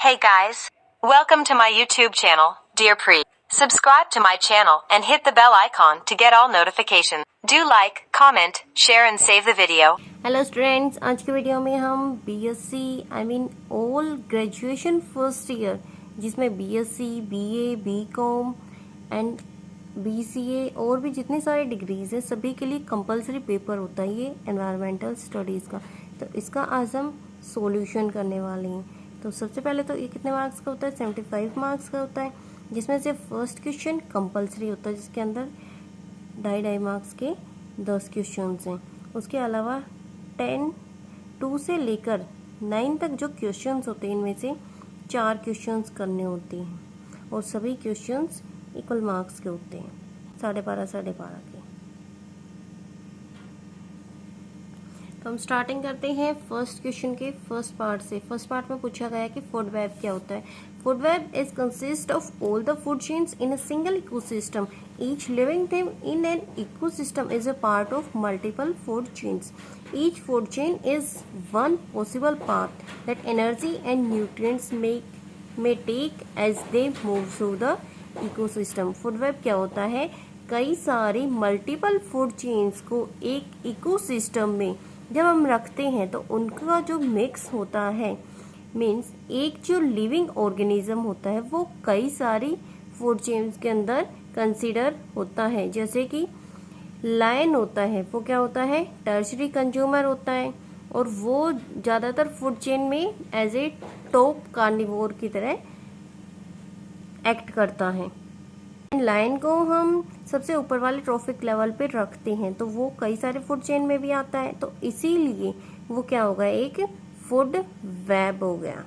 Hey guys, welcome to my YouTube channel, Dear Pre. Subscribe to my channel and hit the bell icon to get all notifications. Do like, comment, share and save the video. Hello students, आज के video में हम BSc all graduation first year जिसमें BSc, BA, BCom and BCA और भी जितने सारे degrees हैं सभी के लिए कंपलसरी पेपर होता है ये एनवायरमेंटल स्टडीज़ का। तो इसका आज हम सॉल्यूशन करने वाले हैं। तो सबसे पहले तो ये कितने मार्क्स का होता है? 75 मार्क्स का होता है, जिसमें से फर्स्ट क्वेश्चन कंपलसरी होता है जिसके अंदर 2.5 मार्क्स के 10 क्वेश्चन हैं। उसके अलावा 2 से लेकर 9 तक जो क्वेश्चंस होते हैं इनमें से 4 क्वेश्चंस करने होते हैं और सभी क्वेश्चंस इक्वल मार्क्स के होते हैं, 12.5 के। तो हम स्टार्टिंग करते हैं फर्स्ट क्वेश्चन के फर्स्ट पार्ट से। फर्स्ट पार्ट में पूछा गया कि फूड वेब क्या होता है। Food web is consist of all the food chains in a single ecosystem. Each living thing in an ecosystem is a part of multiple food chains. Each food chain is one possible path that energy and nutrients may take as they move through the ecosystem। Food web क्या होता है? कई सारी multiple food chains को एक ecosystem में जब हम रखते हैं तो उनका जो मिक्स होता है, मीन्स एक जो लिविंग ऑर्गेनिज्म होता है वो कई सारी फूड चेन्स के अंदर कंसीडर होता है। जैसे कि लायन होता है, वो क्या होता है? टर्शरी कंज्यूमर होता है और वो ज़्यादातर फूड चेन में एज ए टॉप कार्निवोर की तरह एक्ट करता है। लायन को हम सबसे ऊपर वाले ट्रॉफिक लेवल पे रखते हैं तो वो कई सारे फूड चेन में भी आता है, तो इसीलिए वो क्या होगा? एक फूड वेब हो गया।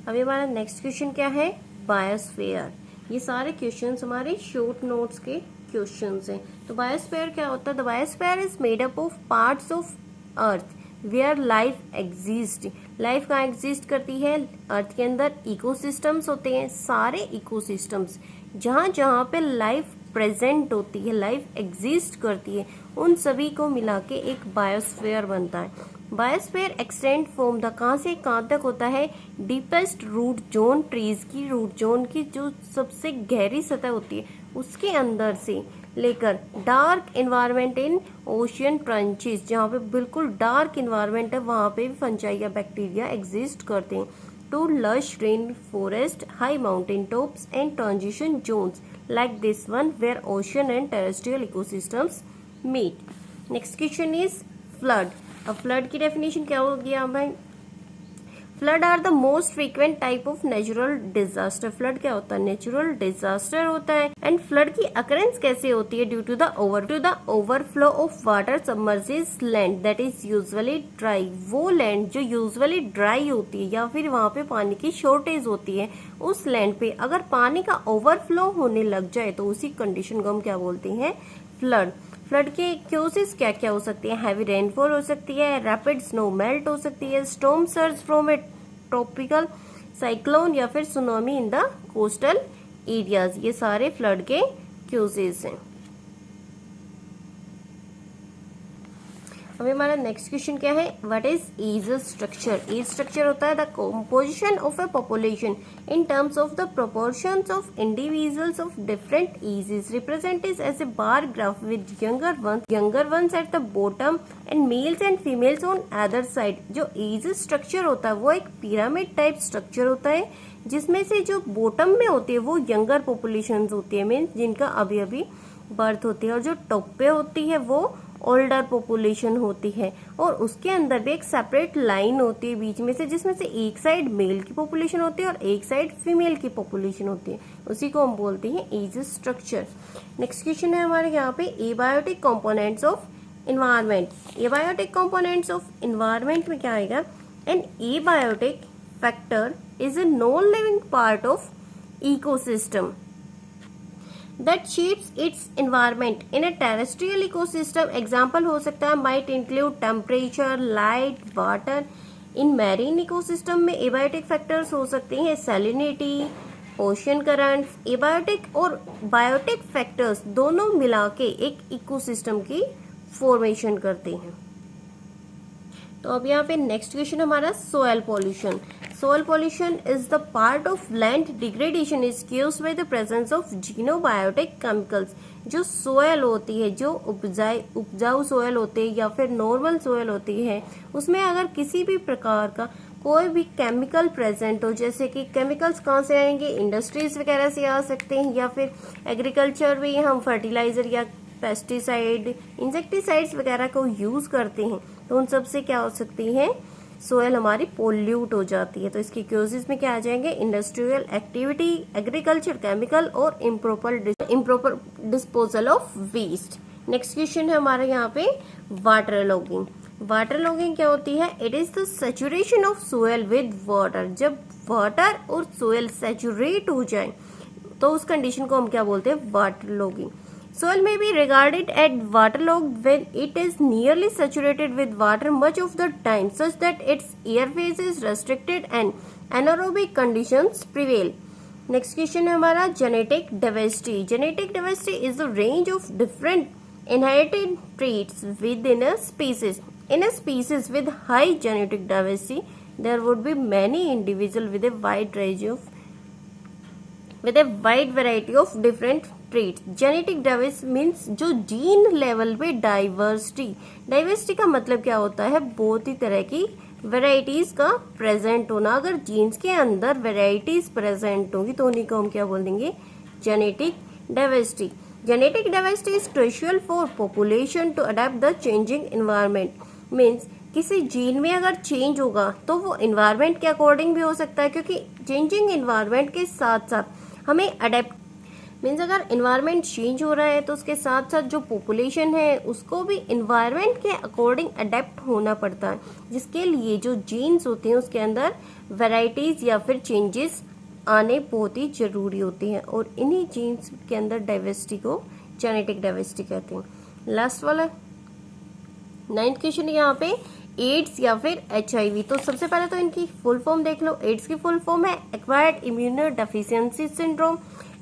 अभी हमारा नेक्स्ट क्वेश्चन क्या है? बायोस्फीयर। ये सारे क्वेश्चंस हमारे शॉर्ट नोट्स के क्वेश्चंस हैं। तो बायोस्फीयर क्या होता है? The biosphere is made up of parts of earth where life exist. Life कहाँ एग्जिस्ट करती है? अर्थ के अंदर इकोसिस्टम्स होते हैं, सारे इकोसिस्टम्स जहाँ जहाँ पे लाइफ प्रेजेंट होती है, लाइफ एग्जिस्ट करती है, उन सभी को मिला के एक बायोस्फीयर बनता है। बायोस्फीयर एक्सटेंड फ्रॉम द कहाँ से कहाँ तक होता है? डीपेस्ट रूट जोन, ट्रीज की रूट जोन की जो सबसे गहरी सतह होती है उसके अंदर से लेकर डार्क इन्वायरमेंट इन ओशियन ट्रंचेस, जहाँ पे बिल्कुल डार्क इन्वायरमेंट है वहाँ पे भी फंजाई या बैक्टीरिया एग्जिस्ट करते हैं, to lush rain forest, high mountain tops and transition zones like this one where ocean and terrestrial ecosystems meet. Next question is flood. अब फ्लड की डेफिनेशन क्या हो गया भाई? Flood are the most frequent type of natural disaster. Flood क्या होता है? Natural disaster होता है। एंड फ्लड की अकरेंस कैसे होती है? Due to the overflow of water submerges land that is usually dry. वो लैंड जो यूजुअली ड्राई होती है या फिर वहाँ पे पानी की शॉर्टेज होती है, उस लैंड पे अगर पानी का ओवरफ्लो होने लग जाए तो उसी कंडीशन को हम क्या बोलते हैं? फ्लड। फ्लड के क्यूजेस क्या क्या हो सकती है? हैवी रेनफॉल हो सकती है, रैपिड स्नो मेल्ट हो सकती है, storm surge from A tropical cyclone या फिर tsunami in the coastal areas. ये सारे फ्लड के क्यूजेस हैं। अभी हमारा नेक्स्ट क्वेश्चन क्या है? What is age structure? Age structure होता है the composition of a population in terms of the proportions of individuals of different ages, represented as a bar graph with younger ones at the bottom and males and females on other side. जो age structure होता है वो एक pyramid type structure होता है जिसमें से जो बॉटम में होती है वो यंगर पॉपुलेशन होती है, मीन्स जिनका अभी अभी बर्थ होती है, और जो टॉप पे होती है वो ओल्डर पॉपुलेशन होती है। और उसके अंदर भी एक सेपरेट लाइन होती है बीच में से, जिसमें से एक साइड मेल की पॉपुलेशन होती है और एक साइड फीमेल की पॉपुलेशन होती है। उसी को हम बोलते हैं एज स्ट्रक्चर। नेक्स्ट क्वेश्चन है हमारे यहाँ पे abiotic components of environment. Abiotic components of environment में क्या आएगा? An abiotic factor is a non living part of ecosystem that shapes its environment in a terrestrial ecosystem। Example हो सकता है might include temperature, light, water। In marine ecosystem में abiotic factors हो सकते हैं salinity, ओशियन करंट्स। एबायोटिक और biotic factors दोनों मिला के एक इकोसिस्टम की फॉर्मेशन करते हैं। तो अब यहाँ पे नेक्स्ट क्वेश्चन हमारा soil pollution. soil pollution is the part of land degradation is caused by the presence of xenobiotic chemicals। जो सोयल होती है, जो उपजाऊ सोयल होती है या फिर नॉर्मल सोयल होती है, उसमें अगर किसी भी प्रकार का कोई भी केमिकल प्रेजेंट हो, जैसे कि केमिकल्स कहाँ से आएंगे, इंडस्ट्रीज वगैरह से आ सकते हैं, या फिर एग्रीकल्चर में हम फर्टिलाइजर या पेस्टिसाइड, इंसेक्टिसाइड्स वगैरह को यूज करते हैं, तो उन सब से क्या हो सकती है, सोयल हमारी पोल्यूट हो जाती है। तो इसकी क्यूजेस में क्या आ जाएंगे, इंडस्ट्रियल एक्टिविटी, एग्रीकल्चर, केमिकल और improper disposal of waste. Next question है हमारे यहाँ पे वाटर लॉगिंग। वाटर लॉगिंग क्या होती है, it is the saturation of soil with water. जब वाटर और सोयल सैचुरेट हो जाए तो उस कंडीशन को हम क्या बोलते हैं, water logging. Soil may be regarded as waterlogged when it is nearly saturated with water much of the time, such that its airways is restricted and anaerobic conditions prevail. Next question है हमारा genetic diversity. Genetic diversity is the range of different inherited traits within a species. In a species with high genetic diversity, there would be many individuals with a wide variety of different traits. Genetic diversity means जो gene level पे diversity का मतलब क्या होता है, बहुत ही तरह की वेराइटीज का प्रेजेंट होना। अगर जीन्स के अंदर वेराइटीज प्रेजेंट होंगी तो उन्हीं को हम क्या बोल देंगे, genetic diversity. Genetic diversity is crucial for population to adapt the changing environment. Means किसी जीन में अगर चेंज होगा तो वो एनवायरमेंट के अकॉर्डिंग भी हो सकता है, क्योंकि चेंजिंग एनवायरमेंट के साथ साथ हमें अडेप्ट, मीन्स अगर एनवायरमेंट चेंज हो रहा है तो उसके साथ साथ जो पॉपुलेशन है उसको भी एनवायरमेंट के अकॉर्डिंग अडेप्ट होना पड़ता है, जिसके लिए जो जीन्स होते हैं उसके अंदर वैरायटीज या फिर चेंजेस आने बहुत ही जरूरी होते हैं, और इन्हीं जीन्स के अंदर डाइवर्सिटी को जेनेटिक डाइवर्सिटी कहते हैं। लास्ट वाला 9th क्वेश्चन यहाँ पे एड्स या फिर HIV। तो सबसे पहले तो इनकी फुल फॉर्म देख लो। एड्स की फुल फॉर्म है acquired immunodeficiency syndrome.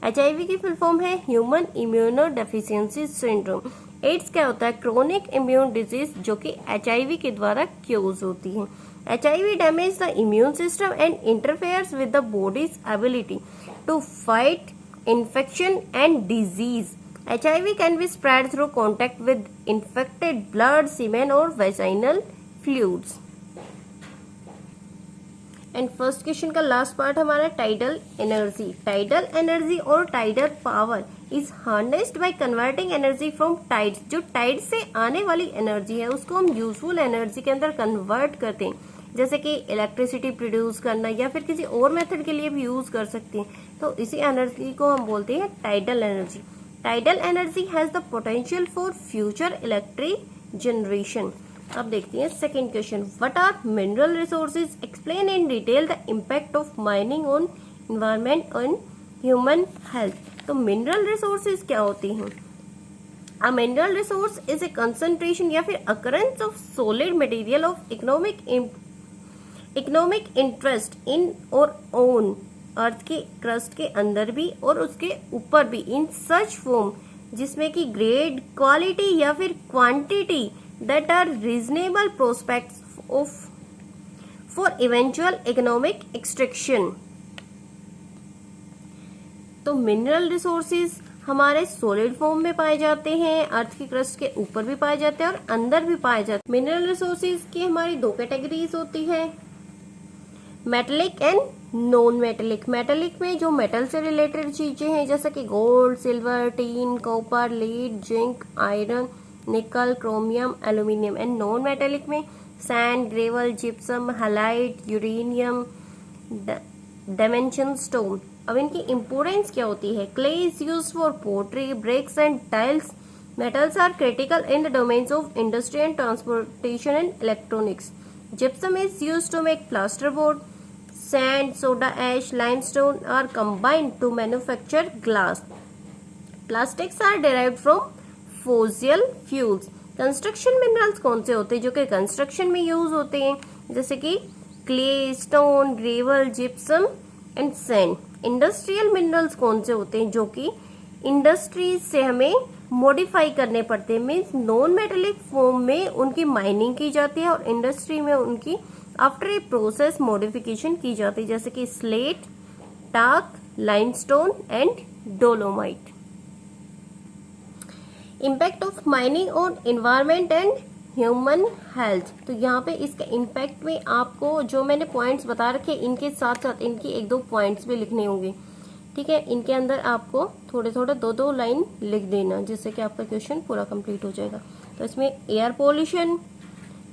HIV की फुल फॉर्म है human immunodeficiency syndrome. AIDS क्या होता है, क्रोनिक इम्यून डिजीज जो कि HIV के द्वारा क्यूज होती है। HIV damage the immune system and interferes with the body's ability to fight infection and disease. HIV can be spread through contact with infected blood, semen or vaginal fluids. And first question का last part हमारा tidal energy. Tidal energy और tidal power is harnessed by converting energy from tides. जो Tide से आने वाली energy है उसको हम यूजफुल एनर्जी के अंदर कन्वर्ट करते हैं, जैसे कि इलेक्ट्रिसिटी प्रोड्यूस करना या फिर किसी और मेथड के लिए भी यूज कर सकते हैं। तो इसी एनर्जी को हम बोलते हैं tidal energy. Tidal energy has the potential for future electric generation. अब देखते हैं second question, what are mineral resources, explain in detail the impact of mining on environment and human health. तो मिनरल रिसोर्सेज क्या होती हैं? A mineral resource is a concentration या फिर occurrence of solid material of economic interest in और on अर्थ के crust के अंदर भी और उसके ऊपर भी, इन सच फॉर्म जिसमें कि ग्रेड, क्वालिटी या फिर quantity that are reasonable prospects of for eventual economic extraction। तो मिनरल रिसोर्सेज हमारे सॉलिड फॉर्म में पाए जाते हैं, अर्थ की क्रस्ट के ऊपर भी पाए जाते हैं और अंदर भी पाए जाते हैं। मिनरल रिसोर्सेज की हमारी दो कैटेगरीज होती है, metallic and non metallic. Metallic में जो मेटल से रिलेटेड चीजें हैं जैसे कि gold, silver, tin, copper, lead, zinc, iron, nickel, chromium, aluminium. And non metallic में sand, gravel, gypsum, halite, uranium, dimension stone. अब इनकी इंपोर्टेंस क्या होती है? Clay is used for pottery, bricks and tiles. Metals are critical in the domains of industry and transportation and electronics. Gypsum is used to make plaster board. Sand, soda ash, limestone are combined to manufacture glass. Plastics are derived from fossil fuels. Construction minerals कौन से होते हैं जो कि construction में use होते हैं, जैसे कि clay, stone, gravel, gypsum and sand. Industrial minerals कौन से होते हैं जो कि इंडस्ट्रीज से हमें मॉडिफाई करने पड़ते हैं। मीन्स नॉन मेटेलिक फॉर्म में उनकी माइनिंग की जाती है और इंडस्ट्री में उनकी आफ्टर ए प्रोसेस मॉडिफिकेशन की जाती है, जैसे कि slate, talc, limestone and dolomite. Impact of mining on environment and human health. तो यहाँ पे इसका इम्पैक्ट में आपको जो मैंने पॉइंट्स बता रखे इनके साथ साथ इनकी एक दो पॉइंट्स भी लिखने होंगे, ठीक है। इनके अंदर आपको थोड़े थोड़े दो दो लाइन लिख देना, जिससे कि आपका क्वेश्चन पूरा कंप्लीट हो जाएगा। तो इसमें air pollution,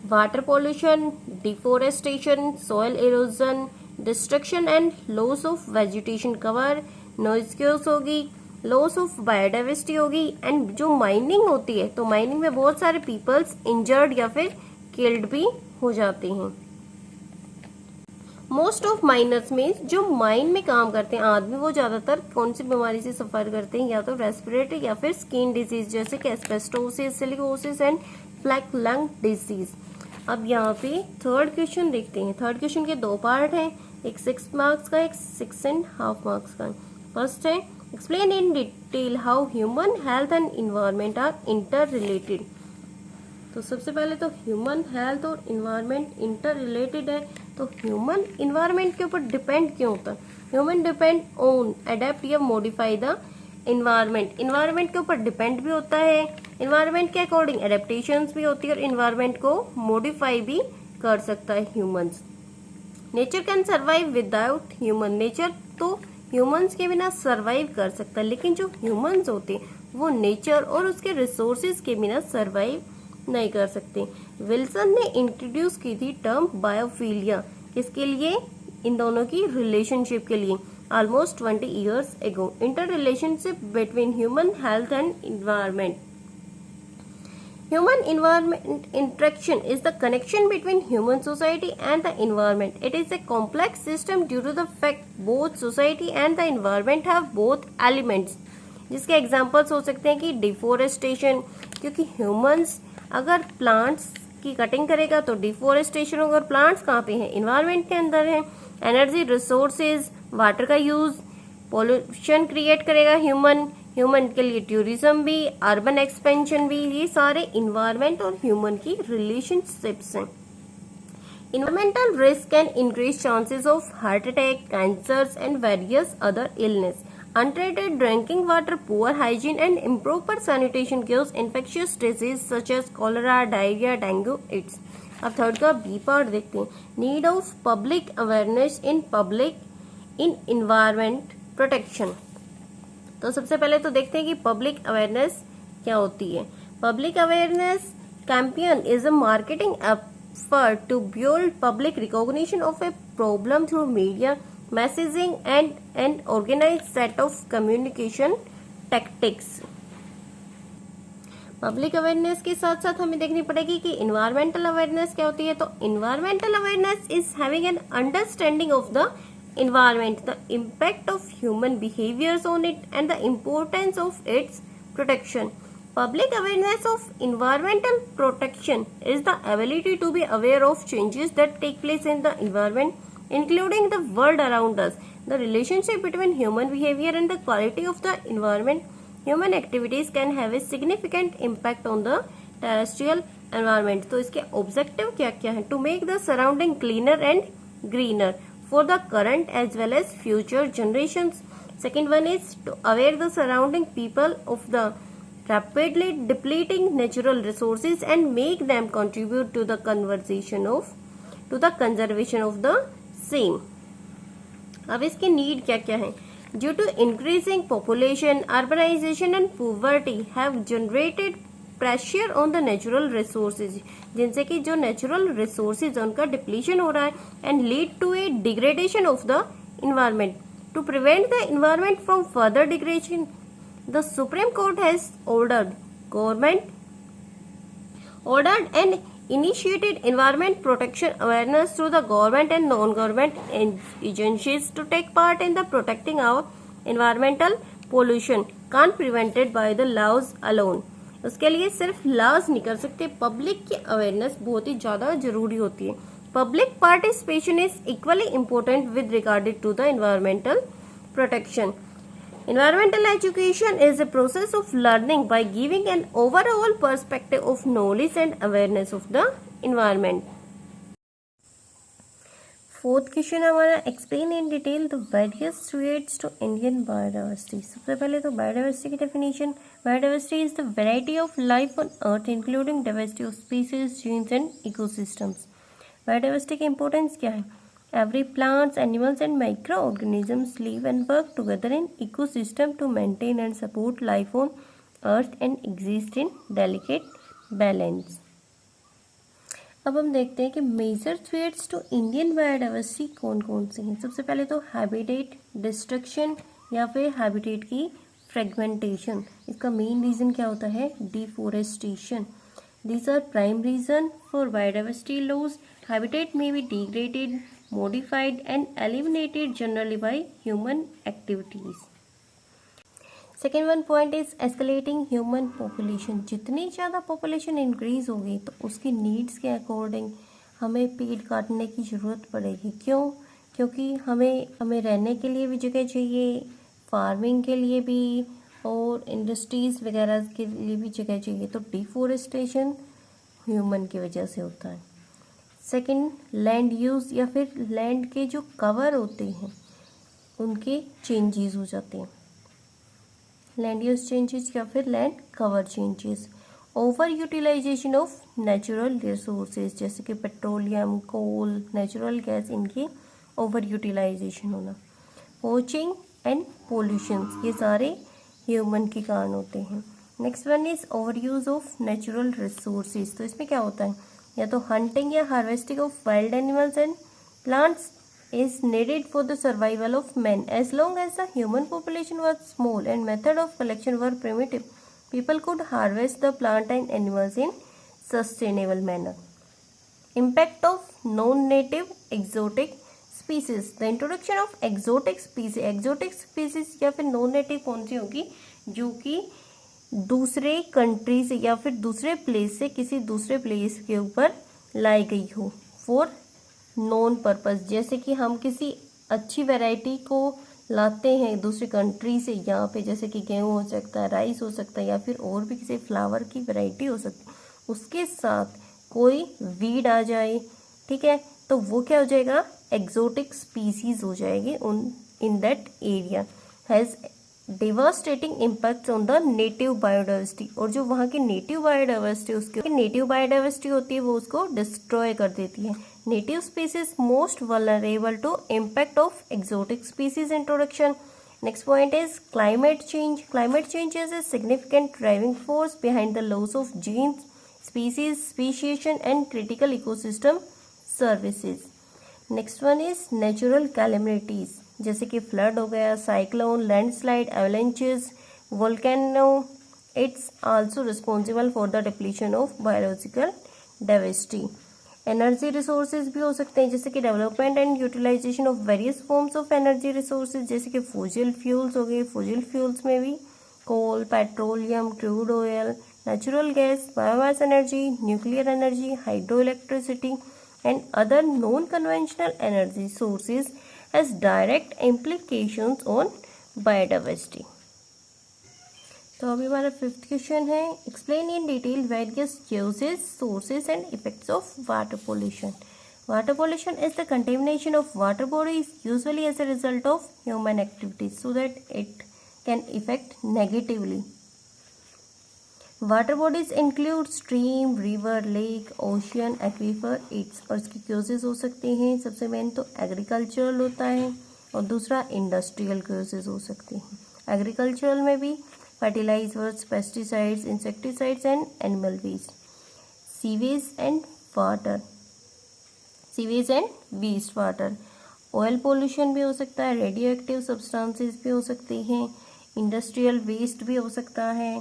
water pollution, deforestation, soil erosion, destruction and loss of vegetation cover, noise chaos होगी, लॉस ऑफ बायोडाइवर्सिटी होगी, एंड जो माइनिंग होती है तो माइनिंग में बहुत सारे पीपल्स इंजर्ड या फिर किल्ड भी हो जाते हैं। मोस्ट ऑफ माइनर्स में जो माइन में काम करते हैं आदमी, वो ज्यादातर कौन सी बीमारी से सफर करते हैं, या तो रेस्पिरेटरी या फिर स्किन डिजीज, जैसे कि asbestosis, silicosis and black lung disease. अब यहाँ पे थर्ड क्वेश्चन देखते हैं। थर्ड क्वेश्चन के दो पार्ट हैं, एक 6 मार्क्स का, एक 6.5 मार्क्स का। फर्स्ट है explain in detail how human health and environment are interrelated. तो सबसे पहले तो ह्यूमन हेल्थ और इन्वायरमेंट इंटर रिलेटेड है, तो ह्यूमन इन्वायरमेंट के ऊपर डिपेंड क्यों होता है? ह्यूमन डिपेंड ऑन, अडेप्ट या मॉडिफाई द इन्वायरमेंट। इन्वायरमेंट के ऊपर डिपेंड भी होता है, इन्वायरमेंट के अकॉर्डिंग एडेप्टेशंस भी होती है, और इन्वायरमेंट को मॉडिफाई भी कर सकता है humans. Nature can survive without human. Nature तो ह्यूमंस के बिना सर्वाइव कर सकता है, लेकिन जो ह्यूमंस होते हैं वो नेचर और उसके रिसोर्सेज के बिना सर्वाइव नहीं कर सकते। विल्सन ने इंट्रोड्यूस की थी टर्म बायोफिलिया, किसके लिए? इन दोनों की रिलेशनशिप के लिए, almost 20 years ago। Inter relationship between human health and environment. Human environment interaction is the connection between human society and the environment. It is a complex system due to the fact both society and the environment have both elements. जिसके examples हो सकते हैं कि deforestation, क्योंकि humans अगर plants की cutting करेगा तो डिफोरेस्टेशन होगा, और प्लांट्स कहाँ पे हैं? इन्वायरमेंट के अंदर है। एनर्जी रिसोर्सेज, वाटर का यूज, पोल्यूशन क्रिएट करेगा ह्यूमन के लिए टूरिज्म भी, अर्बन एक्सपेंशन भी, ये सारे इन्वायरमेंट और ह्यूमन की रिलेशनशिप्स हैं। Environmental risk can increase chances of heart attack, cancers and various other illness. Untreated drinking water, poor hygiene and improper sanitation cause infectious disease such as cholera, diarrhea, dengue, AIDS. अब third का B part देखते हैं। Need of public awareness in environment protection. तो सबसे पहले तो देखते हैं कि पब्लिक अवेयरनेस क्या होती है। Public awareness campaign is a marketing effort to build public recognition of a problem through media, messaging and an organized set of communication tactics. Public awareness के साथ साथ हमें देखनी पड़ेगी कि इन्वायरमेंटल अवेयरनेस क्या होती है। तो environmental awareness is having an understanding of the environment, the impact of human behaviors on it and the importance of its protection. Public awareness of environmental protection is the ability to be aware of changes that take place in the environment, including the world around us, the relationship between human behavior and the quality of the environment. Human activities can have a significant impact on the terrestrial environment. तो इसके objective क्या क्या है? To make the surrounding cleaner and greener for the current as well as future generations. Second one is to aware the surrounding people of the rapidly depleting natural resources and make them contribute to the conservation of the same. अब इसके need क्या क्या है? Due to increasing population, urbanization and poverty have generated pressure on the natural resources, जिनसे कि जो natural resources उनका depletion हो रहा है, and lead to a degradation of the environment. To prevent the environment from further degradation, the supreme court has ordered and initiated environment protection awareness through the government and non-government agencies to take part in the protecting our environmental pollution can't prevented by the laws alone. उसके लिए सिर्फ laws नहीं कर सकते, public की awareness बहुत ही ज्यादा जरूरी होती है. Public participation is equally important with regarded to the environmental protection. Environmental education is a process of learning by giving an overall perspective of knowledge and awareness of the environment. Fourth question हमारा explain in detail the various threads to Indian biodiversity. सबसे पहले तो biodiversity की definition, biodiversity is the variety of life on earth including diversity of species, genes and ecosystems. Biodiversity की importance क्या है? Every plants, animals and micro organisms live and work together in ecosystem to maintain and support life on earth and exist in delicate balance. अब हम देखते हैं कि major threats to Indian biodiversity कौन कौन से हैं। सबसे पहले तो हैबिटेट डिस्ट्रक्शन या फिर हैबिटेट की फ्रेगमेंटेशन। इसका मेन रीज़न क्या होता है? Deforestation. These are prime reason for biodiversity loss. Habitat में be degraded, modified and eliminated generally by human activities. Second one point is escalating human population. जितनी ज़्यादा population increase होगी तो उसकी needs के according हमें पेड़ काटने की ज़रूरत पड़ेगी। क्यों? क्योंकि हमें रहने के लिए भी जगह चाहिए, फार्मिंग के लिए भी और इंडस्ट्रीज़ वगैरह के लिए भी जगह चाहिए। तो डिफोरेस्टेशन ह्यूमन की वजह से होता है। सेकंड, लैंड यूज़ या फिर लैंड के जो कवर होते हैं उनके चेंजेस हो जाते हैं। लैंड यूज़ चेंजेस या फिर land cover changes. Over utilization of natural resources जैसे कि पेट्रोलियम, कोल, नेचुरल गैस, इनकी ओवर यूटिलाइजेशन होना। पोचिंग एंड पोल्यूशंस, ये सारे ह्यूमन के कारण होते हैं। Next one is over use of natural resources. तो इसमें क्या होता है? या तो हंटिंग या harvesting of wild animals and plants is needed for the survival of man. As long as the human population was small and method of collection were primitive, people could harvest the plant and animals in sustainable manner. Impact of non-native exotic species. The introduction of exotic species या फिर non-native कौन सी होगी? जो कि दूसरे country से या फिर दूसरे प्लेस से किसी दूसरे प्लेस के ऊपर लाई गई हो फॉर नॉन पर्पस। जैसे कि हम किसी अच्छी वैरायटी को लाते हैं दूसरी कंट्री से यहाँ पे, जैसे कि गेहूँ हो सकता है, राइस हो सकता है या फिर और भी किसी फ्लावर की वैरायटी हो सकती है, उसके साथ कोई वीड आ जाए, ठीक है, तो वो क्या हो जाएगा? एक्जोटिक स्पीसीज हो जाएगी in that area. Has devastating impact on the native biodiversity. और जो वहाँ की नेटिव बायोडाइवर्सिटी, उसकी नेटिव बायोडाइवर्सिटी होती है वो उसको डिस्ट्रॉय कर देती है। Native species most vulnerable to impact of exotic species introduction. Next point is climate change. Climate change is a significant driving force behind the loss of genes, species speciation and critical ecosystem services. Next one is natural calamities जैसे कि flood हो गया, cyclone, landslide, avalanches, volcano. It's also responsible for the depletion of biological diversity. Energy resources भी हो सकते हैं जैसे कि development and utilisation of various forms of energy resources जैसे कि फॉसिल फ्यूल्स हो गए। फॉसिल फ्यूल्स में भी coal, petroleum, crude oil, natural gas, biomass energy, nuclear energy, hydro electricity and other non conventional energy sources has direct implications on biodiversity. तो अभी हमारा fifth question है explain in detail various uses, sources and effects of water pollution. Water pollution is the contamination of water bodies usually as a result of human activities so that it can affect negatively. Water bodies include stream, river, lake, ocean, aquifer, it's. और इसकी Qs हो सकते हैं सबसे main तो agricultural होता है और दूसरा इंडस्ट्रियल क्यूजेज हो सकते हैं। एग्रीकल्चरल में भी fertilizers, pesticides, insecticides and animal waste. Sewage and water, sewage and waste water. Oil pollution भी हो सकता है, रेडियो एक्टिव सब्सटेंसेस भी हो सकते हैं, इंडस्ट्रियल वेस्ट भी हो सकता है।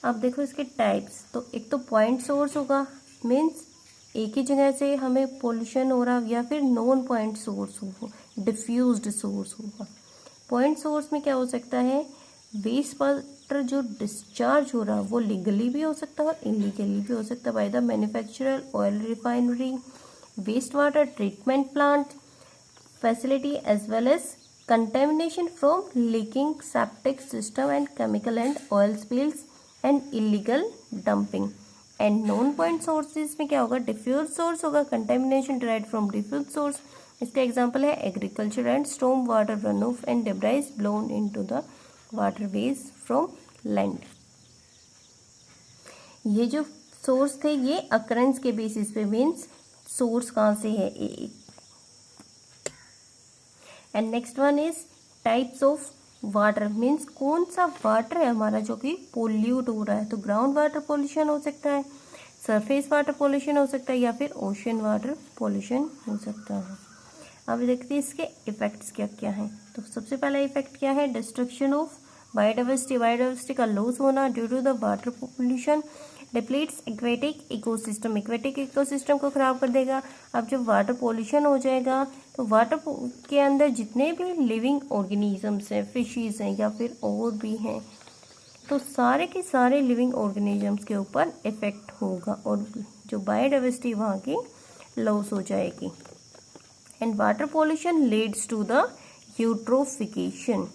अब देखो इसके टाइप्स, तो एक तो पॉइंट सोर्स होगा, मीन्स एक ही जगह से हमें पोल्यूशन हो रहा, या फिर नॉन पॉइंट सोर्स होगा, डिफ्यूज्ड सोर्स होगा। पॉइंट सोर्स में क्या हो सकता है? वेस्ट वाटर जो डिस्चार्ज हो रहा वो लीगली भी हो सकता है और इलीगली भी हो सकता है by the manufacturer, oil refinery, waste water treatment plant facility as well as contamination from leaking septic system and chemical and oil spills and illegal dumping. And non point sources में क्या होगा? Diffuse source होगा, contamination derived from diffuse source, इसका example है agriculture and storm water run off and debris blown into the waterways from land. ये जो source थे ये अकरेंस के बेसिस पे, मीन्स सोर्स कहाँ से है। And next one is types of water, means कौन सा वाटर है हमारा जो कि पोल्यूट हो रहा है। तो ग्राउंड वाटर पोल्यूशन हो सकता है, सरफेस वाटर पोल्यूशन हो सकता है, या फिर ओशन वाटर पोल्यूशन हो सकता है। अब देखते हैं इसके इफेक्ट्स क्या क्या हैं। तो सबसे पहला इफेक्ट क्या है, डिस्ट्रक्शन ऑफ बायोडाइवर्सिटी, बायोडाइवर्सिटी का लॉस होना due to the water pollution depletes aquatic ecosystem, aquatic ecosystem को खराब कर देगा। अब जब वाटर पोल्यूशन हो जाएगा तो वाटर के अंदर जितने भी लिविंग ऑर्गेनिजम्स हैं, फिशेस हैं या फिर और भी हैं, तो सारे के सारे लिविंग ऑर्गेनिजम्स के ऊपर इफेक्ट होगा और जो बायोडाइवर्सिटी वहाँ की लॉस हो जाएगी। And water pollution leads to the eutrophication.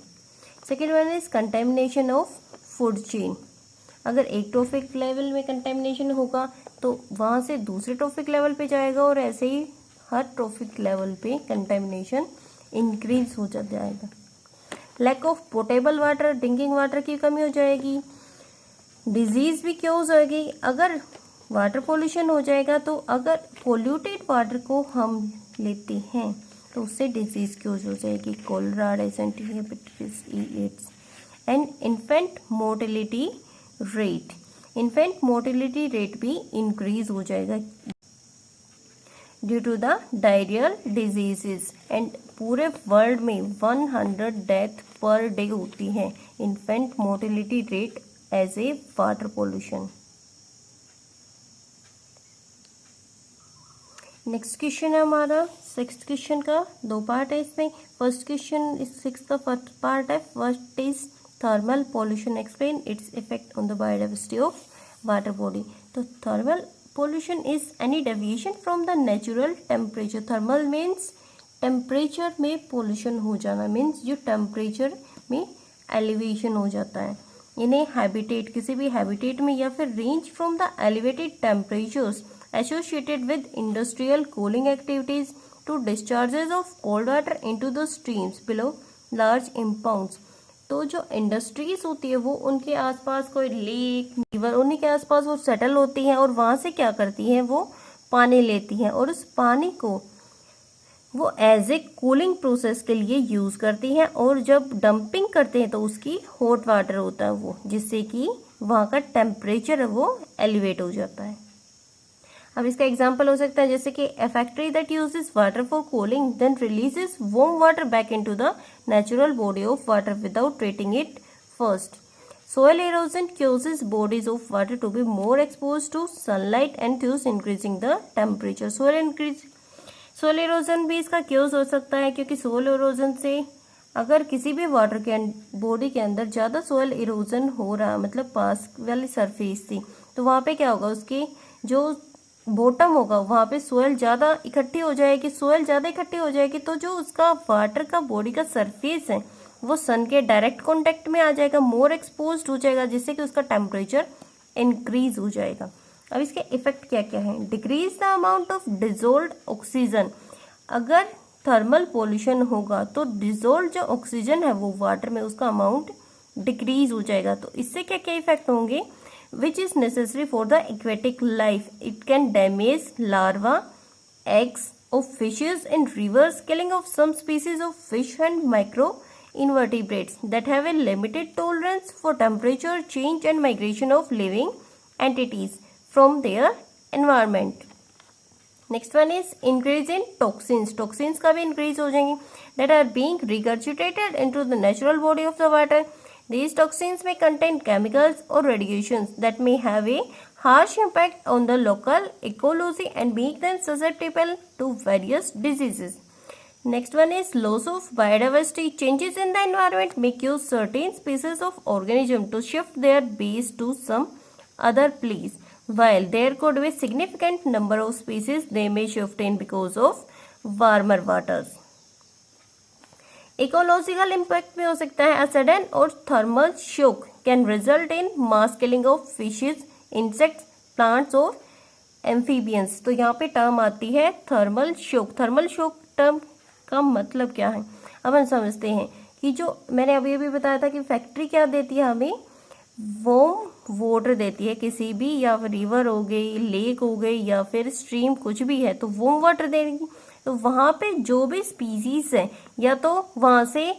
Second one is contamination of food chain. अगर एक ट्रॉफिक लेवल में कंटेमिनेशन होगा तो वहाँ से दूसरे ट्रॉफिक लेवल पे जाएगा और ऐसे ही हर ट्रॉफिक लेवल पे कंटेमिनेशन इंक्रीज हो जाएगा। Lack of potable water, drinking water की कमी हो जाएगी। डिजीज भी क्यों होगी, अगर वाटर पोल्यूशन हो जाएगा तो अगर पोल्यूटेड वाटर को हम लेते हैं तो उससे डिजीज क्यों हो जाएगी, cholera, dysentery, hepatitis E, AIDS. And infant mortality rate, infant mortality rate भी इंक्रीज हो जाएगा due to the diarrhoeal diseases. And पूरे वर्ल्ड में 100 डेथ पर डे होती है infant mortality rate as a water pollution. Next question है हमारा 6th question का, 2 पार्ट है इसमें। फर्स्ट क्वेश्चन इस 6th का फर्स्ट पार्ट है, first is thermal pollution, explain its effect on the biodiversity of water body. तो thermal pollution is any deviation from the natural temperature. Thermal means temperature में pollution हो जाना, means जो temperature में elevation हो जाता है। इन्हें हैबिटेट, किसी भी हैबिटेट में या फिर range from the elevated temperatures associated with industrial cooling activities to discharges of cold water into the streams below large impounds। तो जो इंडस्ट्रीज होती है वो उनके आसपास कोई लेक, रिवर, उन्हीं के आसपास वो सेटल होती हैं और वहाँ से क्या करती हैं, वो पानी लेती हैं और उस पानी को वो एज ए कूलिंग प्रोसेस के लिए यूज़ करती हैं। और जब डंपिंग करते हैं तो उसकी हॉट वाटर होता है वो, जिससे कि वहाँ का टेम्परेचर है वो एलिवेट हो जाता है। अब इसका एग्जांपल हो सकता है जैसे कि a factory that uses water for cooling then releases warm water back into the natural body of water without treating it first. Soil erosion causes bodies of water to be more exposed to sunlight and thus increasing the temperature. Soil erosion भी इसका chaos हो सकता है क्योंकि soil erosion से अगर किसी भी वाटर के बॉडी के अंदर ज़्यादा soil erosion हो रहा, मतलब पास वाली सरफेस थी, तो वहाँ पे क्या होगा, उसकी जो बॉटम होगा वहाँ पे सोयल ज़्यादा इकट्ठी हो जाएगी। सोयल ज़्यादा इकट्ठी हो जाएगी तो जो उसका वाटर का बॉडी का सरफेस है वो सन के डायरेक्ट कांटेक्ट में आ जाएगा, मोर एक्सपोज्ड हो जाएगा, जिससे कि उसका टेम्परेचर इंक्रीज हो जाएगा। अब इसके इफेक्ट क्या क्या है, decrease the amount of dissolved oxygen. अगर थर्मल पोल्यूशन होगा तो डिजोल्व जो ऑक्सीजन है वो वाटर में उसका अमाउंट डिक्रीज हो जाएगा। तो इससे क्या क्या इफेक्ट होंगे, which is necessary for the aquatic life. It can damage larvae, eggs of fishes in rivers, killing of some species of fish and microinvertebrates that have a limited tolerance for temperature change and migration of living entities from their environment. Next one is increase in toxins. Toxins का भी increase हो जाएंगे that are being regurgitated into the natural body of the water. These toxins may contain chemicals or radiations that may have a harsh impact on the local ecology and make them susceptible to various diseases. Next one is loss of biodiversity. Changes in the environment may cause certain species of organism to shift their base to some other place. While there could be significant number of species, they may shift in because of warmer waters. Ecological impact भी हो सकता है। Sudden और thermal shock can result in mass killing of fishes, insects, plants और amphibians. तो यहाँ पे term आती है thermal shock. Thermal shock term इसका मतलब क्या है अब हम समझते हैं कि जो मैंने अभी अभी बताया था कि फैक्ट्री क्या देती है हमें, वार्म वाटर देती है, किसी भी या फिर रिवर हो गई, लेक हो गई या फिर स्ट्रीम कुछ भी है तो वार्म वाटर देगी। तो वहाँ पे जो भी स्पीसीज है या तो वहाँ से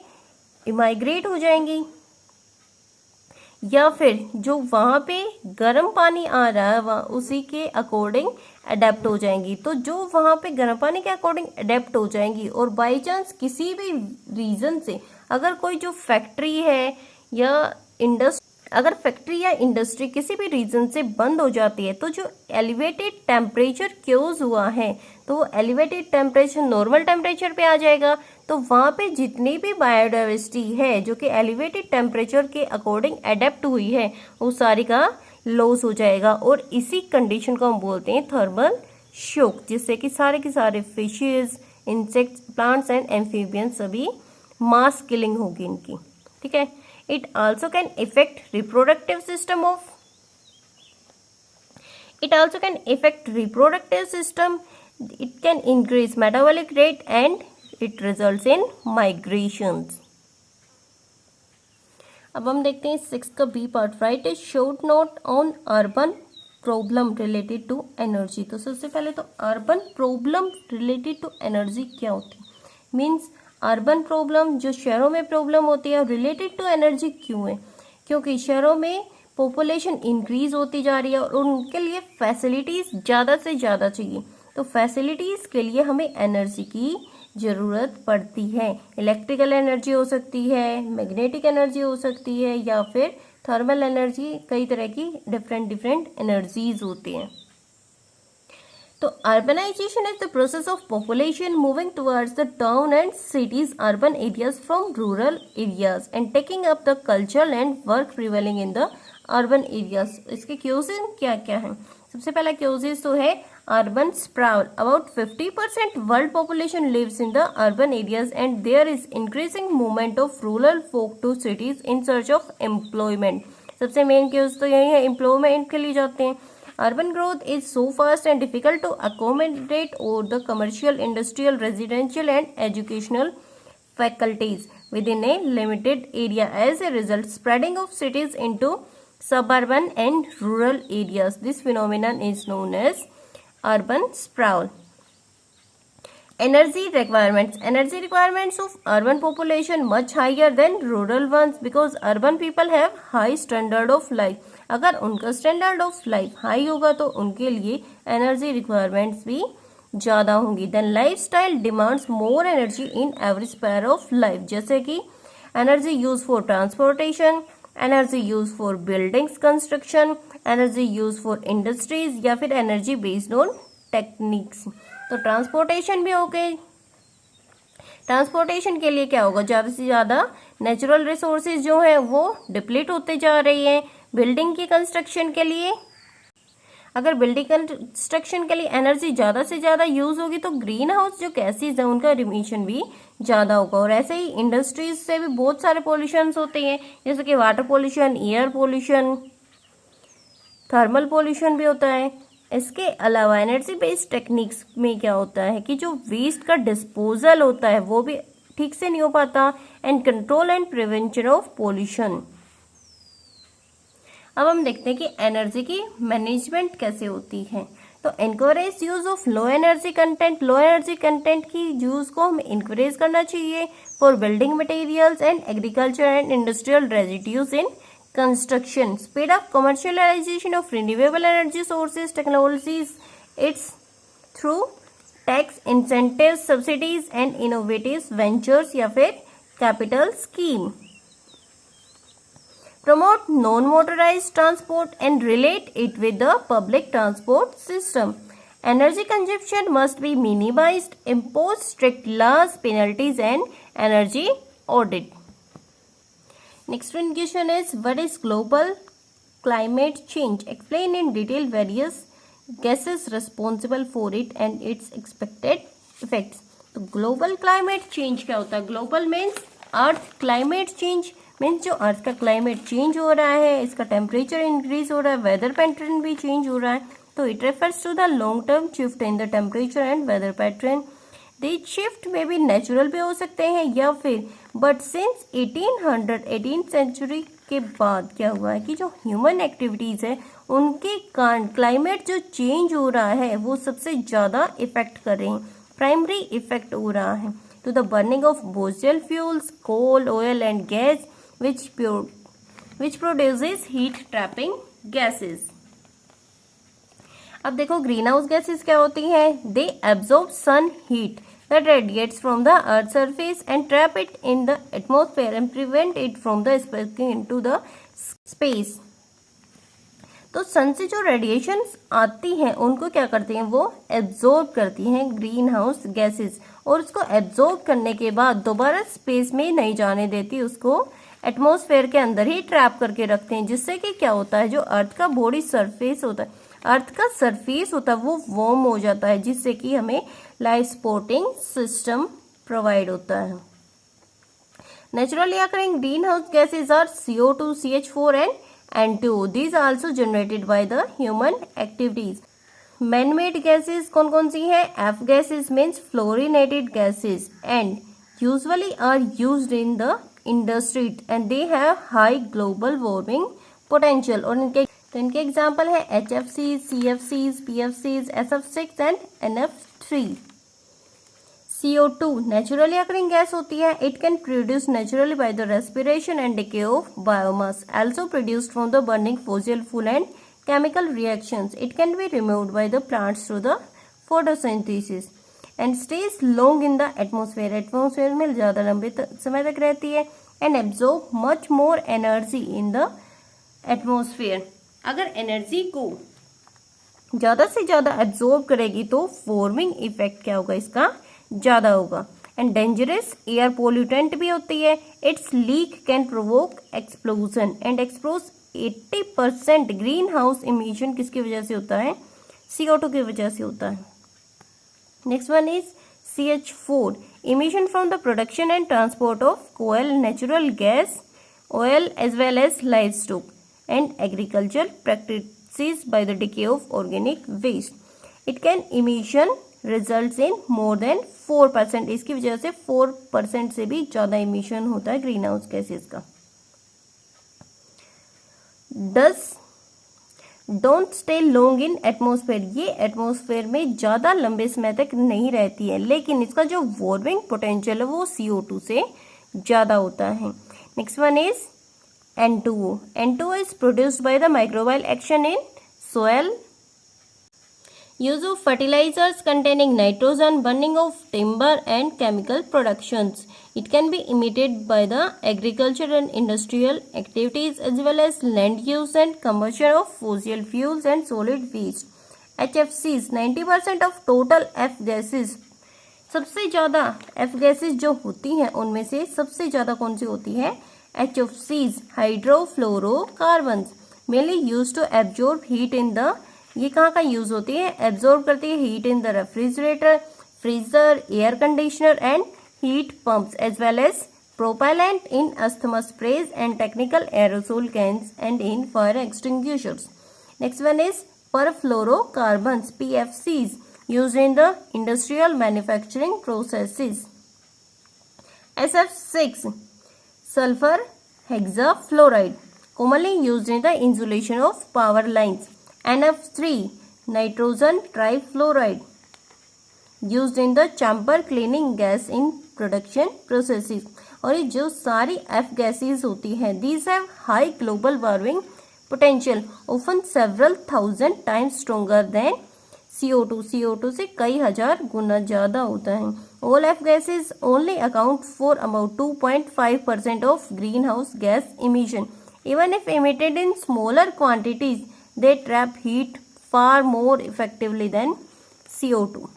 इमाइग्रेट हो जाएंगी या फिर जो वहाँ पे गर्म पानी आ रहा है वहाँ उसी के अकॉर्डिंग अडेप्ट हो जाएंगी। तो जो वहाँ पे गर्म पानी के अकॉर्डिंग अडेप्ट हो जाएंगी और बाई चांस किसी भी रीजन से अगर कोई जो फैक्ट्री है या अगर फैक्ट्री या इंडस्ट्री किसी भी रीजन से बंद हो जाती है तो जो एलिवेटेड टेम्परेचर क्योज हुआ है तो वो एलिवेटेड टेम्परेचर नॉर्मल टेम्परेचर पे आ जाएगा। तो वहाँ पे जितनी भी बायोडाइवर्सिटी है जो कि एलिवेटेड टेम्परेचर के अकॉर्डिंग अडेप्ट हुई है वो सारी का लॉस हो जाएगा और इसी कंडीशन को हम बोलते हैं थर्मल शॉक, जिससे कि सारे के सारे fishes, insects, plants and amphibians सभी मास किलिंग होगी इनकी। ठीक है। It also can affect reproductive system. It can increase metabolic rate and it results in migrations. अब हम देखते हैं 6 का B part, write a short note on urban problem related to energy. तो सबसे पहले तो urban problem related to energy क्या होती है, मीन्स अर्बन प्रॉब्लम जो शहरों में प्रॉब्लम होती है रिलेटेड टू एनर्जी क्यों है, क्योंकि शहरों में पॉपुलेशन इंक्रीज होती जा रही है और उनके लिए फैसिलिटीज ज़्यादा से ज़्यादा चाहिए। तो फैसिलिटीज के लिए हमें एनर्जी की ज़रूरत पड़ती है। इलेक्ट्रिकल एनर्जी हो सकती है, मैग्नेटिक एनर्जी हो सकती है या फिर थर्मल एनर्जी, कई तरह की डिफरेंट एनर्जीज होती हैं। तो urbanization is the process of population moving towards the town and cities, urban areas from rural areas and taking up the cultural and work prevailing in the urban areas. इसके causes क्या क्या हैं? सबसे पहला causes तो है urban sprawl. About 50% world population lives in the urban areas and there is increasing movement of rural folk to cities in search of employment. सबसे main cause तो यही है, employment के लिए जाते हैं। Urban growth is so fast and difficult to accommodate all the commercial, industrial, residential and educational faculties within a limited area. As a result, spreading of cities into suburban and rural areas. This phenomenon is known as urban sprawl. Energy requirements. Energy requirements of urban population much higher than rural ones because urban people have high standard of life. अगर उनका standard of life high होगा तो उनके लिए energy requirements भी ज़्यादा होंगी। Then lifestyle demands more energy in every sphere of life, जैसे कि energy use for transportation, energy use for buildings construction, energy use for industries या फिर एनर्जी बेस्ड ऑन टेक्निक्स। तो ट्रांसपोर्टेशन भी हो गई। ट्रांसपोर्टेशन के लिए क्या होगा, ज़्यादा से ज़्यादा नेचुरल रिसोर्सेज जो है वो डिप्लीट होते जा रही हैं। बिल्डिंग की कंस्ट्रक्शन के लिए, अगर बिल्डिंग कंस्ट्रक्शन के लिए एनर्जी ज़्यादा से ज़्यादा यूज़ होगी तो ग्रीन हाउस जो गैसेज है उनका इमिशन भी ज़्यादा होगा। और ऐसे ही इंडस्ट्रीज से भी बहुत सारे पॉल्यूशंस होते हैं, जैसे कि water pollution, air pollution, thermal pollution भी होता है। इसके अलावा एनर्जी बेस्ड टेक्निक्स में क्या होता है कि जो वेस्ट का डिस्पोजल होता है वो भी ठीक से नहीं हो पाता। And control and prevention of pollution. अब हम देखते हैं कि एनर्जी की मैनेजमेंट कैसे होती है। तो encourage use of low energy content. Low energy content की यूज को हमें इनकरेज करना चाहिए for building materials and agriculture and industrial residues in construction. Speed of commercialisation of renewable energy sources technologies, it's through tax incentive, subsidies and innovative ventures या फिर capital scheme. Promote non-motorized transport and relate it with the public transport system. Energy consumption must be minimized. Impose strict laws, penalties and energy audit. Next one question is, what is global climate change? Explain in detail various gases responsible for it and its expected effects. तो global climate change क्या होता है? Global means अर्थ, climate change means जो अर्थ का climate change हो रहा है, इसका टेम्परेचर इंक्रीज हो रहा है, वेदर पैटर्न भी चेंज हो रहा है। तो it refers to the long term shift in the temperature and weather pattern they shift में भी नेचुरल भी हो सकते हैं या फिर, बट सिंस 1800 सेंचुरी के बाद क्या हुआ है कि जो ह्यूमन एक्टिविटीज़ है उनके कारण क्लाइमेट जो चेंज हो रहा है वो सबसे ज़्यादा इफेक्ट कर रहे हैं, प्राइमरी इफेक्ट हो रहा है to the burning of fossil fuels, coal, oil and gas which produces heat trapping gases. अब देखो ग्रीन हाउस गैसेस क्या होती हैं? They absorb sun heat that radiates from the earth's surface and trap it in the atmosphere and prevent it from the escaping into the space. तो सन से जो radiations आती हैं उनको क्या करती हैं? वो एब्जॉर्ब करती हैं ग्रीन हाउस गैसेस, और उसको एब्जॉर्ब करने के बाद दोबारा स्पेस में नहीं जाने देती, उसको एटमॉस्फेयर के अंदर ही ट्रैप करके रखते हैं, जिससे कि क्या होता है जो अर्थ का बॉडी सरफेस होता है, अर्थ का सरफेस होता है वो वार्म हो जाता है, जिससे कि हमें लाइफ सपोर्टिंग सिस्टम प्रोवाइड होता है. Naturally occurring greenhouse gases are CO2, CH4 and N2. These are also generated by the human activities. Man-made gases कौन कौन सी है? F gases means fluorinated gases and usually are used in the industry and they have high global warming potential. और इनके example है HFCs, CFCs, PFCs, SF6 and NF3. CO2 naturally occurring gas होती है. It can produce naturally by the respiration and decay of biomass, also produced from the burning fossil fuel and chemical reactions. It can be removed by the plants through the photosynthesis and stays long in the atmosphere. Atmosphere में ज़्यादा लंबे समय तक रहती है and absorb much more energy in the atmosphere. अगर energy को ज़्यादा से ज़्यादा एब्जॉर्ब करेगी तो वार्मिंग इफेक्ट क्या होगा इसका? ज़्यादा होगा. एंड डेंजरस एयर पोल्यूटेंट भी होती है. Its leak can provoke explosion and explode 80% green house emission किसकी वजह से होता है? CO2 की वजह से होता है. Next one is CH4 emission from the production and transport of coal, natural gas, oil as well as livestock and agricultural practices by the decay of organic waste. It can emission results in more than 4%. इसकी वजह से 4% से भी ज़्यादा emission होता है green house gases का. Don't stay long in atmosphere. ये एटमॉस्फेयर में ज़्यादा लंबे समय तक नहीं रहती है, लेकिन इसका जो वार्मिंग पोटेंशियल है वो CO2 से ज़्यादा होता है. Next one is N2O. N2O is produced by the microbial action in soil, use of fertilizers containing nitrogen, burning of timber and chemical productions. It can be emitted by the agriculture and industrial activities as well as land use and combustion of fossil fuels and solid waste. HFCs 90% of total F gases. सबसे ज़्यादा F gases जो होती हैं उनमें से सबसे ज़्यादा कौन सी होती है? HFCs hydrofluorocarbons, mainly use to absorb heat in the, ये कहाँ का यूज होती है? एब्जॉर्ब करती है heat in the refrigerator, freezer, air conditioner and heat pumps as well as propellant in asthma sprays and technical aerosol cans and in fire extinguishers. Next one is perfluorocarbons PFCs used in the industrial manufacturing processes. SF6 sulfur hexafluoride, commonly used in the insulation of power lines. NF3 nitrogen trifluoride, used in the chamber cleaning gas in production processes. और ये जो सारी F gases होती हैं, these have high global warming potential, often several thousand times stronger than CO2. CO2 से कई हजार गुना ज़्यादा होता है. All F gases only account for about 2.5% of greenhouse gas emission. Even if emitted in smaller quantities, they trap heat far more effectively than CO2.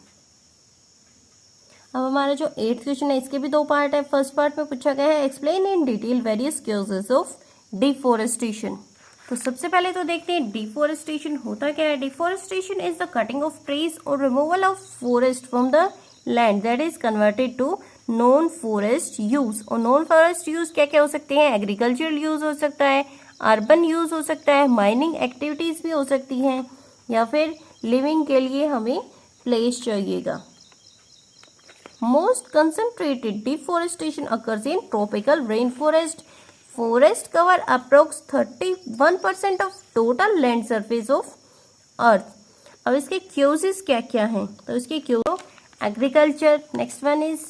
अब हमारा जो 8th question है इसके भी दो पार्ट है. फर्स्ट पार्ट में पूछा गया है explain in detail various causes of deforestation. तो सबसे पहले तो देखते हैं डिफोरेस्टेशन होता क्या है. Deforestation is the cutting of trees और removal of forest from the land that is converted to non forest use. और नॉन फॉरेस्ट यूज क्या क्या हो सकते हैं? एग्रीकल्चरल यूज हो सकता है, अर्बन यूज हो सकता है, माइनिंग एक्टिविटीज भी हो सकती हैं, या फिर लिविंग के लिए हमें प्लेस चाहिएगा. Most concentrated deforestation occurs in tropical rainforest. Forest cover approx 31% of total land surface of earth. अब इसके क्यूजेस क्या क्या हैं? तो इसके causes agriculture, next one is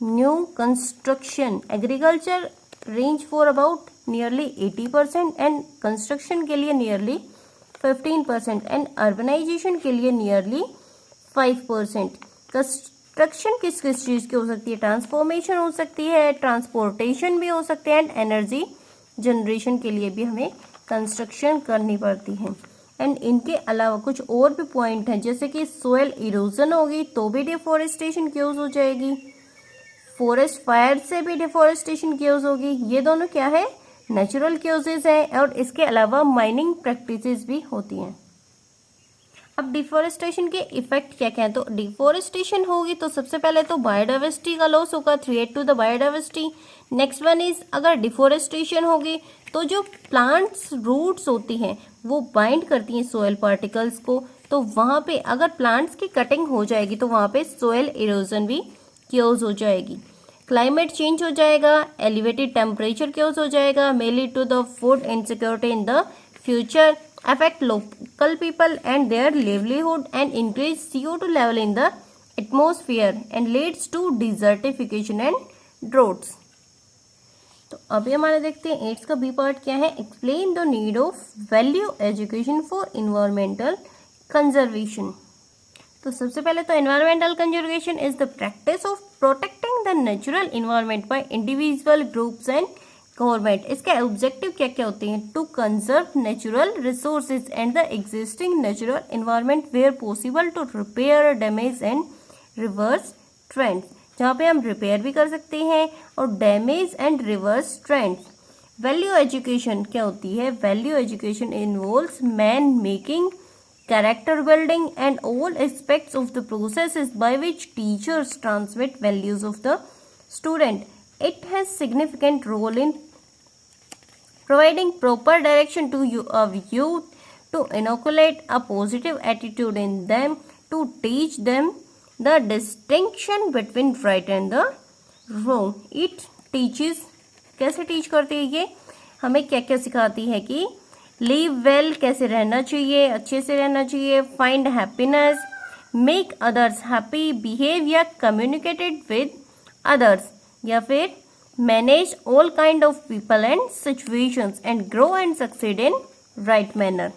new construction. Agriculture range for about nearly 80% and construction के लिए नियरली 15% एंड अर्बनाइजेशन के लिए नियरली 5%. कंस्ट्रक्शन किस किस चीज की हो सकती है? ट्रांसफॉर्मेशन हो सकती है, ट्रांसपोर्टेशन भी हो सकते हैं एंड एनर्जी जनरेशन के लिए भी हमें कंस्ट्रक्शन करनी पड़ती है. एंड इनके अलावा कुछ और भी पॉइंट हैं, जैसे कि सोयल इरोजन होगी तो भी डिफोरेस्टेशन की यूज हो जाएगी, फॉरेस्ट फायर से भी डिफोरेस्टेशन की यूज होगी. ये दोनों क्या है? नेचुरल क्यूजेस हैं. और इसके अलावा माइनिंग प्रैक्टिसेस भी होती हैं. अब डिफोरेस्टेशन के इफेक्ट क्या क्या है? तो डिफोरेस्टेशन होगी तो सबसे पहले तो बायोडाइवर्सिटी का लॉस होगा, threat to the biodiversity. Next one is अगर डिफोरेस्टेशन होगी तो जो प्लांट्स रूट्स होती हैं वो बाइंड करती हैं सोयल पार्टिकल्स को, तो वहां पे अगर प्लांट्स की कटिंग हो जाएगी तो वहां पे सोयल इरोजन भी क्योज हो जाएगी. क्लाइमेट चेंज हो जाएगा, एलिवेटेड टेम्परेचर क्योज हो जाएगा, may lead to the food insecurity in the future, affect local people and their livelihood and increase CO2 level in the atmosphere and leads to desertification and droughts. तो अभी हमारे देखते हैं 8th का B part क्या है. Explain the need of value education for environmental conservation. तो सबसे पहले तो environmental conservation is the practice of protecting the natural environment by individual groups and government. इसके ऑब्जेक्टिव क्या क्या होते हैं? To conserve natural resources and the existing natural environment where possible, to repair damage and reverse trends. जहाँ पे हम repair भी कर सकते हैं और damage and reverse trends. Value education क्या होती है? Value education involves man making, character building and all aspects of the processes by which teachers transmit values of the student. It has significant role in providing proper direction to youth, to inoculate a positive attitude in them, to teach them the distinction between right and the wrong. It teaches, कैसे teach करती है ये? हमें क्या क्या सिखाती है कि live well कैसे रहना चाहिए, अच्छे से रहना चाहिए, find happiness, make others happy, behave या communicated with others, या फिर manage all kind of people and situations and grow and succeed in right manner.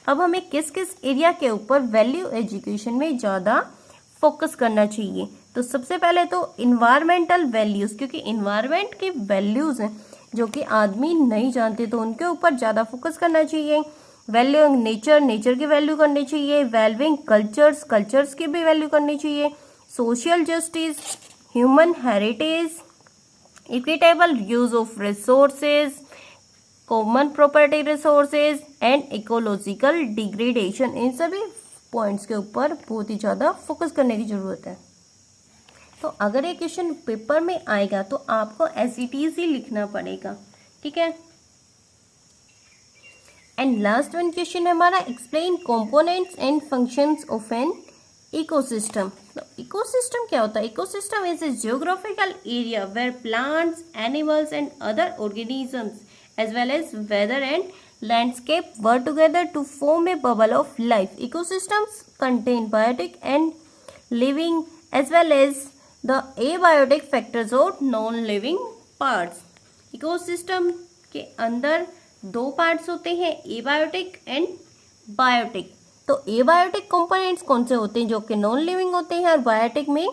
अब हमें किस किस एरिया के ऊपर वैल्यू एजुकेशन में ज़्यादा फोकस करना चाहिए? तो सबसे पहले तो इन्वायरमेंटल वैल्यूज़, क्योंकि इन्वायरमेंट की वैल्यूज़ हैं जो कि आदमी नहीं जानते तो उनके ऊपर ज़्यादा फोकस करना चाहिए. वैल्यूइंग नेचर, नेचर की वैल्यू करनी चाहिए. वैल्यूइंग कल्चर्स, कल्चर्स की भी वैल्यू करनी चाहिए. Social justice, human heritage, equitable use of resources, common property resources and ecological degradation. इन सभी पॉइंट्स के ऊपर बहुत ही ज़्यादा फोकस करने की ज़रूरत है. तो अगर ये क्वेश्चन पेपर में आएगा तो आपको एसईटीज ही लिखना पड़ेगा, ठीक है. एंड लास्ट वन क्वेश्चन है हमारा, explain components and functions of an ecosystem. तो इकोसिस्टम क्या होता है? Ecosystem is a geographical area where plants, animals and other organisms as well as weather and landscape work together to form a bubble of life. Ecosystems contain biotic and living as well as the abiotic factors और non living parts. Ecosystem के अंदर दो parts होते हैं, abiotic and biotic. तो abiotic components कौन से होते हैं? जो कि नॉन लिविंग होते हैं, और बायोटिक में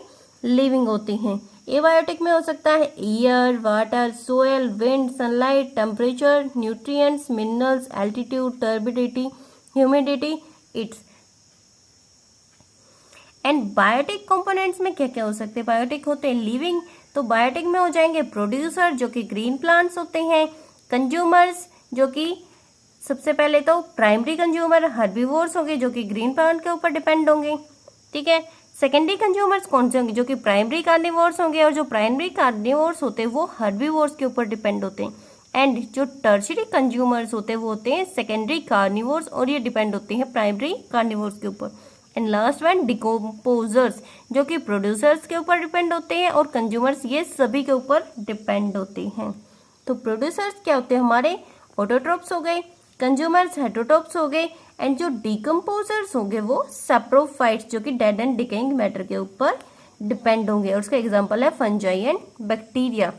लिविंग होते हैं. एबायोटिक में हो सकता है air, water, soil, wind, sunlight, temperature, nutrients, minerals, altitude, turbidity, humidity, its. And biotic components में क्या क्या हो सकते हैं? बायोटिक होते हैं लिविंग, तो बायोटिक में हो जाएंगे प्रोड्यूसर जो कि ग्रीन प्लांट्स होते हैं, कंज्यूमर्स जो कि सबसे पहले तो प्राइमरी कंज्यूमर हर्बीवोर्स होंगे जो कि ग्रीन प्लांट के ऊपर डिपेंड होंगे, ठीक है. सेकेंडरी कंज्यूमर्स कौन से होंगे? जो कि प्राइमरी कार्निवोर्स होंगे, और जो प्राइमरी कार्निवोर्स होते हैं वो हर्बीवोर्स के ऊपर डिपेंड होते हैं. एंड जो टर्शियरी कंज्यूमर्स होते हैं वो होते हैं सेकेंडरी कार्निवोर्स, और ये डिपेंड होते हैं प्राइमरी कार्निवोर्स के ऊपर. एंड लास्ट वन डिकम्पोजर्स, जो कि प्रोड्यूसर्स के ऊपर डिपेंड होते हैं और कंज्यूमर्स ये सभी के ऊपर डिपेंड होते हैं। तो प्रोड्यूसर्स क्या होते हैं हमारे ऑटोट्रोप्स हो गए, कंज्यूमर्स हेटरोट्रोप्स हो गए, एंड जो डिकम्पोजर्स होंगे वो सैप्रोफाइट्स, जो कि डेड एंड डिकेइंग मैटर के ऊपर डिपेंड होंगे। और उसका एग्जांपल है फंजाई एंड बैक्टीरिया।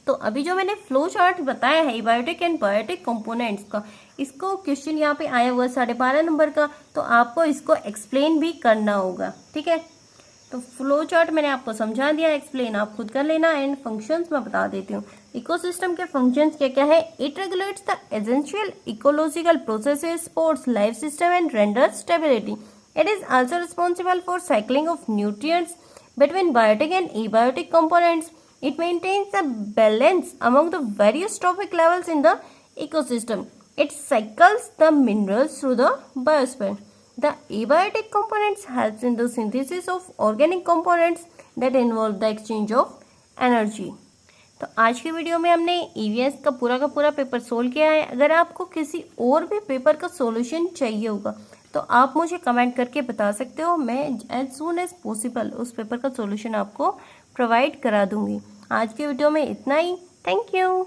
तो अभी जो मैंने फ्लो चार्ट बताया है एबायोटिक एंड बायोटिक कंपोनेंट्स का, इसको क्वेश्चन यहाँ पे आया हुआ 12.5 नंबर का, तो आपको इसको एक्सप्लेन भी करना होगा, ठीक है। तो फ्लो चार्ट मैंने आपको समझा दिया, एक्सप्लेन आप खुद कर लेना। एंड फंक्शंस मैं बता देती हूँ। इकोसिस्टम के फंक्शंस क्या क्या है? It regulates the essential ecological processes, supports life system and renders stability. It is also responsible for cycling of nutrients between biotic and abiotic components. It maintains the balance among the various trophic levels in the ecosystem. It cycles the minerals through the biosphere. The abiotic components helps in the synthesis of organic components that involve the exchange of energy. तो आज के video में हमने EVS का पूरा paper solve किया है। अगर आपको किसी और भी पेपर का सॉल्यूशन चाहिए होगा तो आप मुझे कमेंट करके बता सकते हो। मैं एज सून एज पॉसिबल उस पेपर का सॉल्यूशन आपको प्रोवाइड करा दूंगी। आज के वीडियो में इतना ही। Thank you.